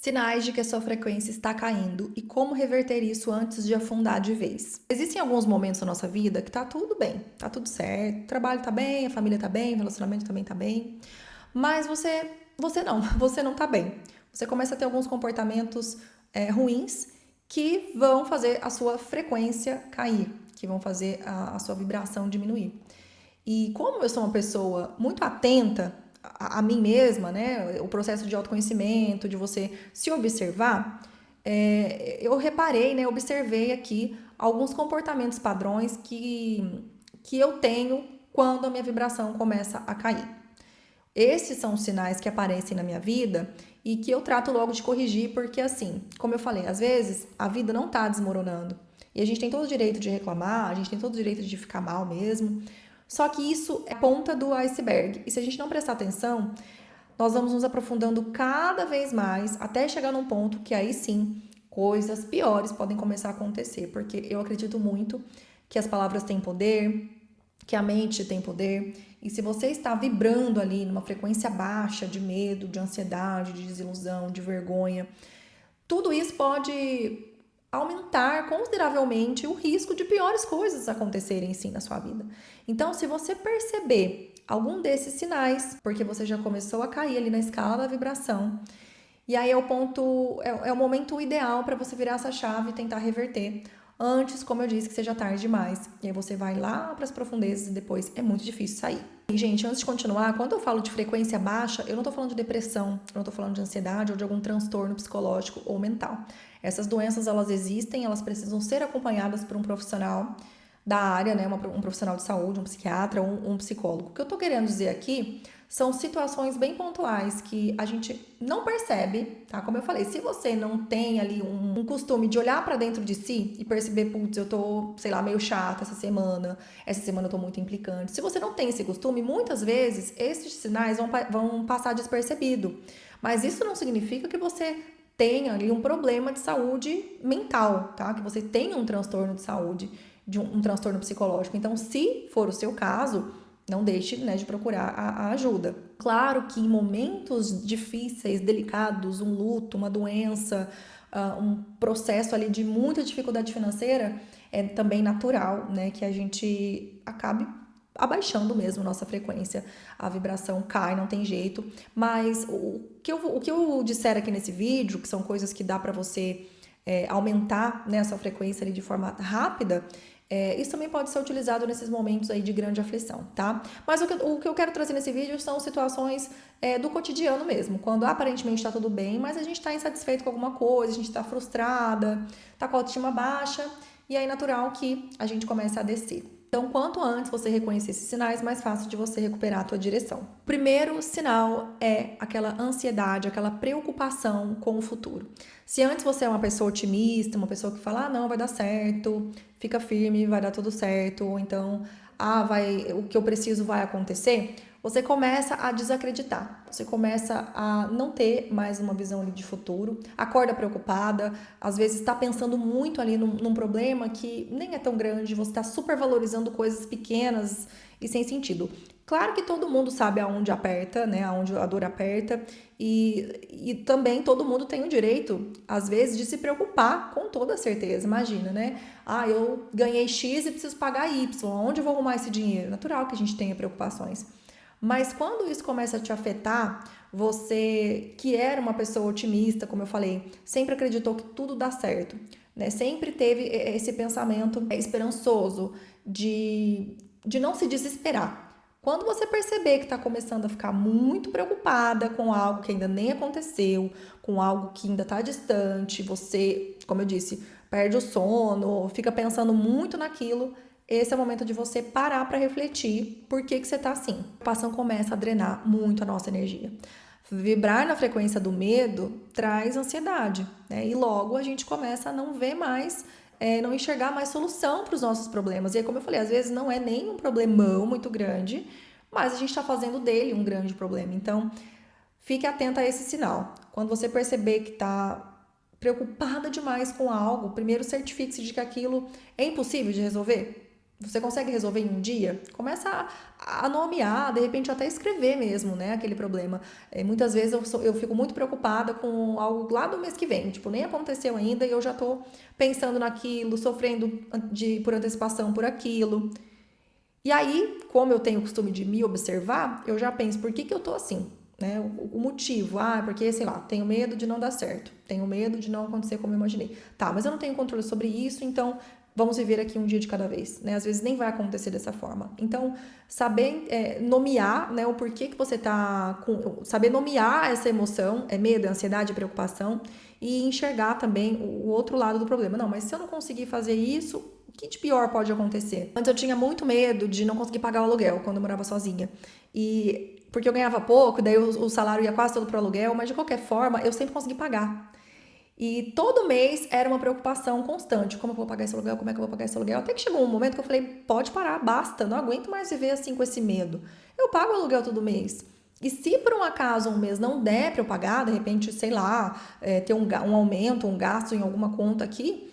Sinais de que a sua frequência está caindo e como reverter isso antes de afundar de vez. Existem alguns momentos da nossa vida que tá tudo bem, tá tudo certo, o trabalho tá bem, a família tá bem, o relacionamento também tá bem, mas você não tá bem. Você começa a ter alguns comportamentos ruins que vão fazer a sua frequência cair, que vão fazer a sua vibração diminuir. E como eu sou uma pessoa muito atenta a mim mesma, né? O processo de autoconhecimento, de você se observar, eu reparei, né? Observei aqui alguns comportamentos padrões que eu tenho quando a minha vibração começa a cair. Esses são os sinais que aparecem na minha vida e que eu trato logo de corrigir, porque assim, como eu falei, às vezes a vida não tá desmoronando. E a gente tem todo o direito de reclamar, a gente tem todo o direito de ficar mal mesmo. Só que isso é a ponta do iceberg. E se a gente não prestar atenção, nós vamos nos aprofundando cada vez mais até chegar num ponto que aí sim coisas piores podem começar a acontecer. Porque eu acredito muito que as palavras têm poder, que a mente tem poder. E se você está vibrando ali numa frequência baixa de medo, de ansiedade, de desilusão, de vergonha, tudo isso pode aumentar consideravelmente o risco de piores coisas acontecerem sim na sua vida. Então, se você perceber algum desses sinais, porque você já começou a cair ali na escala da vibração, e aí é o ponto, é o momento ideal para você virar essa chave e tentar reverter. Antes, como eu disse, que seja tarde demais. E aí você vai lá para as profundezas e depois é muito difícil sair. E, gente, antes de continuar, quando eu falo de frequência baixa, eu não tô falando de depressão, eu não tô falando de ansiedade ou de algum transtorno psicológico ou mental. Essas doenças, elas existem, elas precisam ser acompanhadas por um profissional da área, né, um profissional de saúde, um psiquiatra ou um psicólogo. O que eu tô querendo dizer aqui são situações bem pontuais que a gente não percebe, tá? Como eu falei, se você não tem ali um costume de olhar para dentro de si e perceber, putz, eu tô, sei lá, meio chata essa semana eu tô muito implicante. Se você não tem esse costume, muitas vezes esses sinais vão passar despercebido. Mas isso não significa que você tenha ali um problema de saúde mental, tá? Que você tenha um transtorno de saúde, de um transtorno psicológico. Então, se for o seu caso, não deixe, né, de procurar a ajuda. Claro que em momentos difíceis, delicados, um luto, uma doença, um processo ali de muita dificuldade financeira, é também natural, né, que a gente acabe abaixando mesmo nossa frequência. A vibração cai, não tem jeito. Mas o que eu disser aqui nesse vídeo, que são coisas que dá para você aumentar, né, essa frequência ali de forma rápida, isso também pode ser utilizado nesses momentos aí de grande aflição, tá? Mas o que eu quero trazer nesse vídeo são situações do cotidiano mesmo, quando aparentemente está tudo bem, mas a gente está insatisfeito com alguma coisa, a gente está frustrada, está com a autoestima baixa, e aí é natural que a gente comece a descer. Então, quanto antes você reconhecer esses sinais, mais fácil de você recuperar a tua direção. O primeiro sinal é aquela ansiedade, aquela preocupação com o futuro. Se antes você é uma pessoa otimista, uma pessoa que fala, ah, não, vai dar certo, fica firme, vai dar tudo certo, ou então, o que eu preciso vai acontecer, você começa a desacreditar, você começa a não ter mais uma visão ali de futuro, acorda preocupada, às vezes está pensando muito ali num problema que nem é tão grande, você está super valorizando coisas pequenas e sem sentido. Claro que todo mundo sabe aonde aperta, né, aonde a dor aperta, e também todo mundo tem o direito, às vezes, de se preocupar com toda certeza, imagina, né? Ah, eu ganhei X e preciso pagar Y, onde eu vou arrumar esse dinheiro? Natural que a gente tenha preocupações. Mas quando isso começa a te afetar, você que era uma pessoa otimista, como eu falei, sempre acreditou que tudo dá certo, né? Sempre teve esse pensamento esperançoso de não se desesperar. Quando você perceber que está começando a ficar muito preocupada com algo que ainda nem aconteceu, com algo que ainda está distante, você, como eu disse, perde o sono, fica pensando muito naquilo, esse é o momento de você parar para refletir por que você está assim. A preocupação começa a drenar muito a nossa energia. Vibrar na frequência do medo traz ansiedade, né? E logo a gente começa a não ver mais, não enxergar mais solução para os nossos problemas. E aí, como eu falei, às vezes não é nem um problemão muito grande, mas a gente está fazendo dele um grande problema. Então, fique atenta a esse sinal. Quando você perceber que está preocupada demais com algo, primeiro certifique-se de que aquilo é impossível de resolver. Você consegue resolver em um dia? Começa a nomear, de repente até escrever mesmo, né, aquele problema. Muitas vezes eu fico muito preocupada com algo lá do mês que vem, tipo, nem aconteceu ainda e eu já tô pensando naquilo, sofrendo por antecipação por aquilo. E aí, como eu tenho o costume de me observar, eu já penso, por que que eu tô assim? Né? O motivo, porque, sei lá, tenho medo de não dar certo, tenho medo de não acontecer como eu imaginei. Tá, mas eu não tenho controle sobre isso, então vamos viver aqui um dia de cada vez, né? Às vezes nem vai acontecer dessa forma. Então, saber nomear, né, o porquê que você tá com... Saber nomear essa emoção, medo, ansiedade, preocupação, e enxergar também o outro lado do problema. Não, mas se eu não conseguir fazer isso, o que de pior pode acontecer? Antes eu tinha muito medo de não conseguir pagar o aluguel quando eu morava sozinha. Porque eu ganhava pouco, daí o salário ia quase todo pro aluguel, mas de qualquer forma eu sempre consegui pagar. E todo mês era uma preocupação constante. Como eu vou pagar esse aluguel? Como é que eu vou pagar esse aluguel? Até que chegou um momento que eu falei, pode parar, basta, não aguento mais viver assim com esse medo. Eu pago o aluguel todo mês. E se por um acaso um mês não der para eu pagar, de repente, sei lá, ter um aumento, um gasto em alguma conta aqui,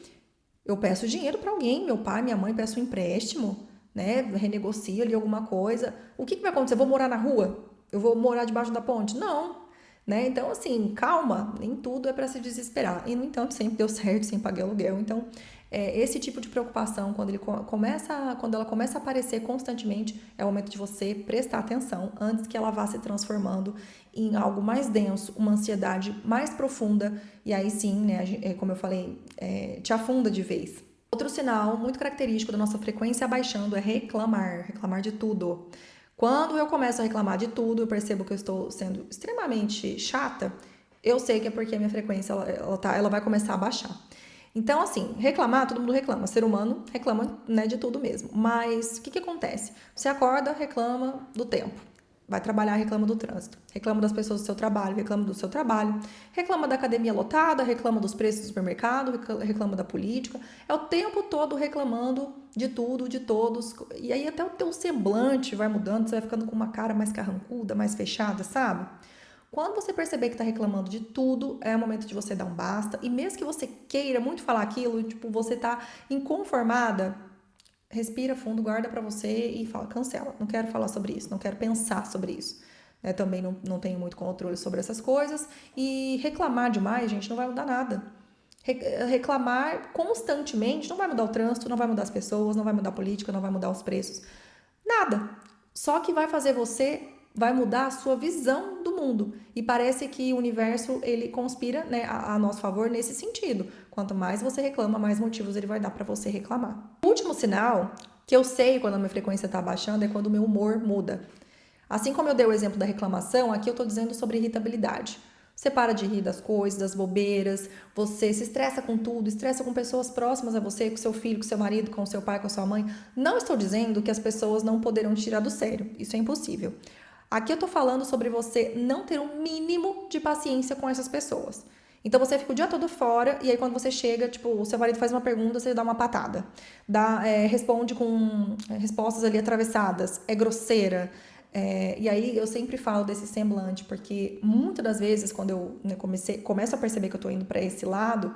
eu peço dinheiro para alguém, meu pai, minha mãe, peço um empréstimo, né? Renegocio ali alguma coisa. O que vai acontecer? Eu vou morar na rua? Eu vou morar debaixo da ponte? Não, né? Então, assim, calma, nem tudo é para se desesperar. E, no entanto, sempre deu certo, sem pagar aluguel. Então, esse tipo de preocupação, quando ela começa a aparecer constantemente, é o momento de você prestar atenção antes que ela vá se transformando em algo mais denso, uma ansiedade mais profunda, e aí sim, né, como eu falei, te afunda de vez. Outro sinal muito característico da nossa frequência abaixando é reclamar de tudo. Quando eu começo a reclamar de tudo, eu percebo que eu estou sendo extremamente chata, eu sei que é porque a minha frequência ela vai começar a baixar. Então, assim, reclamar, todo mundo reclama. Ser humano reclama, né, de tudo mesmo. Mas o que acontece? Você acorda, reclama do tempo. Vai trabalhar, reclama do trânsito. Reclama das pessoas do seu trabalho, reclama do seu trabalho. Reclama da academia lotada, reclama dos preços do supermercado, reclama da política. É o tempo todo reclamando de tudo, de todos. E aí até o teu semblante vai mudando, você vai ficando com uma cara mais carrancuda, mais fechada, sabe? Quando você perceber que tá reclamando de tudo, é o momento de você dar um basta. E mesmo que você queira muito falar aquilo, tipo, você tá inconformada, respira fundo, guarda pra você e fala, cancela. Não quero falar sobre isso, não quero pensar sobre isso. Também não tenho muito controle sobre essas coisas. E reclamar demais, gente, não vai mudar nada. Reclamar constantemente não vai mudar o trânsito, não vai mudar as pessoas, não vai mudar a política, não vai mudar os preços. Nada. Só que vai mudar a sua visão do mundo. E parece que o universo, ele conspira, né, a nosso favor nesse sentido. Quanto mais você reclama, mais motivos ele vai dar para você reclamar. O último sinal que eu sei quando a minha frequência está baixando é quando o meu humor muda. Assim como eu dei o exemplo da reclamação, aqui eu estou dizendo sobre irritabilidade. Você para de rir das coisas, das bobeiras, você se estressa com tudo, estressa com pessoas próximas a você, com seu filho, com seu marido, com seu pai, com sua mãe. Não estou dizendo que as pessoas não poderão te tirar do sério, isso é impossível. Aqui eu tô falando sobre você não ter um mínimo de paciência com essas pessoas. Então você fica o dia todo fora e aí quando você chega, tipo, o seu marido faz uma pergunta, você dá uma patada. Responde com respostas ali atravessadas, é grosseira. E aí eu sempre falo desse semblante, porque muitas das vezes quando eu começo a perceber que eu tô indo para esse lado,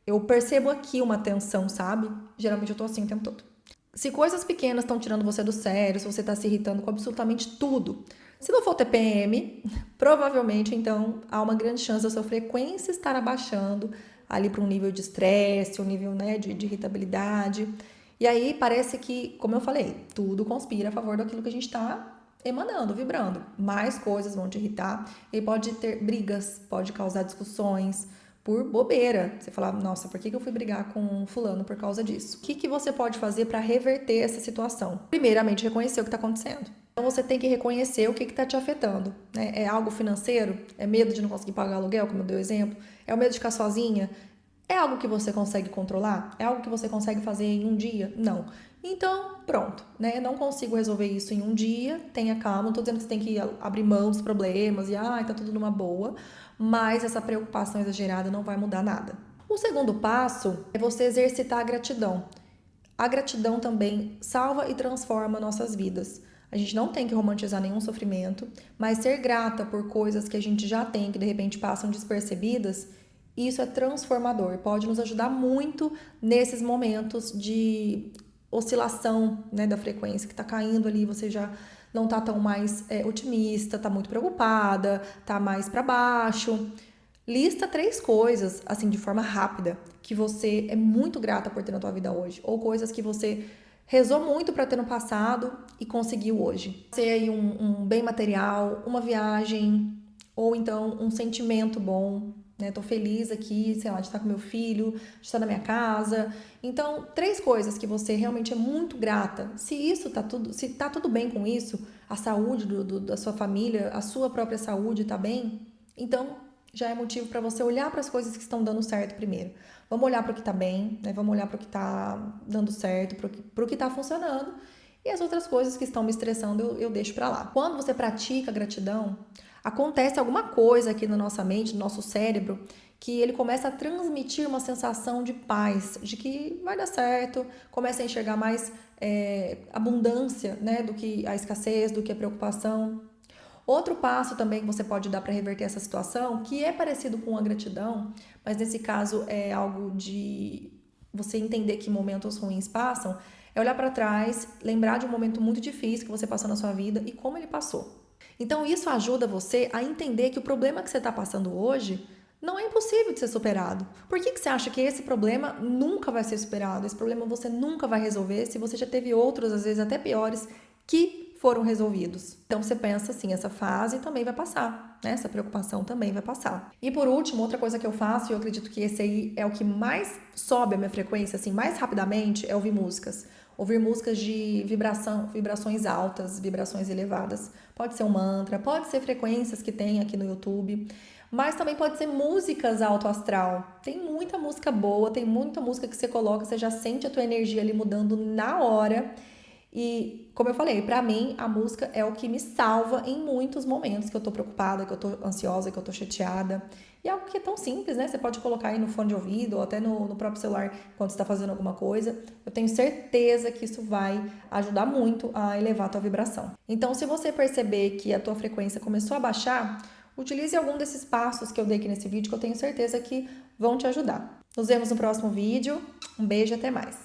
eu percebo aqui uma tensão, sabe? Geralmente eu tô assim o tempo todo. Se coisas pequenas estão tirando você do sério, se você está se irritando com absolutamente tudo, se não for TPM, provavelmente então há uma grande chance da sua frequência estar abaixando ali para um nível de estresse, um nível, né, de irritabilidade. E aí parece que, como eu falei, tudo conspira a favor daquilo que a gente está emanando, vibrando. Mais coisas vão te irritar e pode ter brigas, pode causar discussões por bobeira. Você fala, nossa, por que eu fui brigar com fulano por causa disso? O que você pode fazer para reverter essa situação? Primeiramente, reconhecer o que está acontecendo. Então, você tem que reconhecer o que está te afetando. Né? É algo financeiro? É medo de não conseguir pagar aluguel, como eu dei o exemplo? É o medo de ficar sozinha? É algo que você consegue controlar? É algo que você consegue fazer em um dia? Não. Então, pronto, né? Não consigo resolver isso em um dia, tenha calma, não tô dizendo que você tem que abrir mão dos problemas e, tá tudo numa boa, mas essa preocupação exagerada não vai mudar nada. O segundo passo é você exercitar a gratidão. A gratidão também salva e transforma nossas vidas. A gente não tem que romantizar nenhum sofrimento, mas ser grata por coisas que a gente já tem, que de repente passam despercebidas, isso é transformador, pode nos ajudar muito nesses momentos de oscilação, né, da frequência que está caindo ali, você já não está tão mais otimista, está muito preocupada, está mais para baixo. Lista 3 coisas, assim, de forma rápida, que você é muito grata por ter na tua vida hoje, ou coisas que você rezou muito para ter no passado e conseguiu hoje. Ser aí um bem material, uma viagem, ou então um sentimento bom, né? Tô feliz aqui, sei lá, de estar com meu filho, de estar na minha casa. Então, 3 coisas que você realmente é muito grata. Se tá tudo bem com isso, a saúde da sua família, a sua própria saúde tá bem, então já é motivo para você olhar para as coisas que estão dando certo primeiro. Vamos olhar para o que está bem, né? Vamos olhar para o que está dando certo, para o que está funcionando. E as outras coisas que estão me estressando, eu deixo para lá. Quando você pratica a gratidão, acontece alguma coisa aqui na nossa mente, no nosso cérebro, que ele começa a transmitir uma sensação de paz, de que vai dar certo, começa a enxergar mais abundância, né, do que a escassez, do que a preocupação. Outro passo também que você pode dar para reverter essa situação, que é parecido com a gratidão, mas nesse caso é algo de você entender que momentos ruins passam, é olhar para trás, lembrar de um momento muito difícil que você passou na sua vida e como ele passou. Então isso ajuda você a entender que o problema que você está passando hoje não é impossível de ser superado. Por que você acha que esse problema nunca vai ser superado? Esse problema você nunca vai resolver se você já teve outros, às vezes até piores, que foram resolvidos. Então você pensa assim, essa fase também vai passar, né? Essa preocupação também vai passar. E por último, outra coisa que eu faço, e eu acredito que esse aí é o que mais sobe a minha frequência, assim, mais rapidamente, é ouvir músicas. Ouvir músicas de vibrações altas, vibrações elevadas. Pode ser um mantra, pode ser frequências que tem aqui no YouTube, mas também pode ser músicas alto astral. Tem muita música boa, tem muita música que você coloca, você já sente a tua energia ali mudando na hora. E, como eu falei, pra mim, a música é o que me salva em muitos momentos que eu tô preocupada, que eu tô ansiosa, que eu tô chateada. E é algo que é tão simples, né? Você pode colocar aí no fone de ouvido ou até no próprio celular quando você tá fazendo alguma coisa. Eu tenho certeza que isso vai ajudar muito a elevar a tua vibração. Então, se você perceber que a tua frequência começou a baixar, utilize algum desses passos que eu dei aqui nesse vídeo, que eu tenho certeza que vão te ajudar. Nos vemos no próximo vídeo. Um beijo e até mais!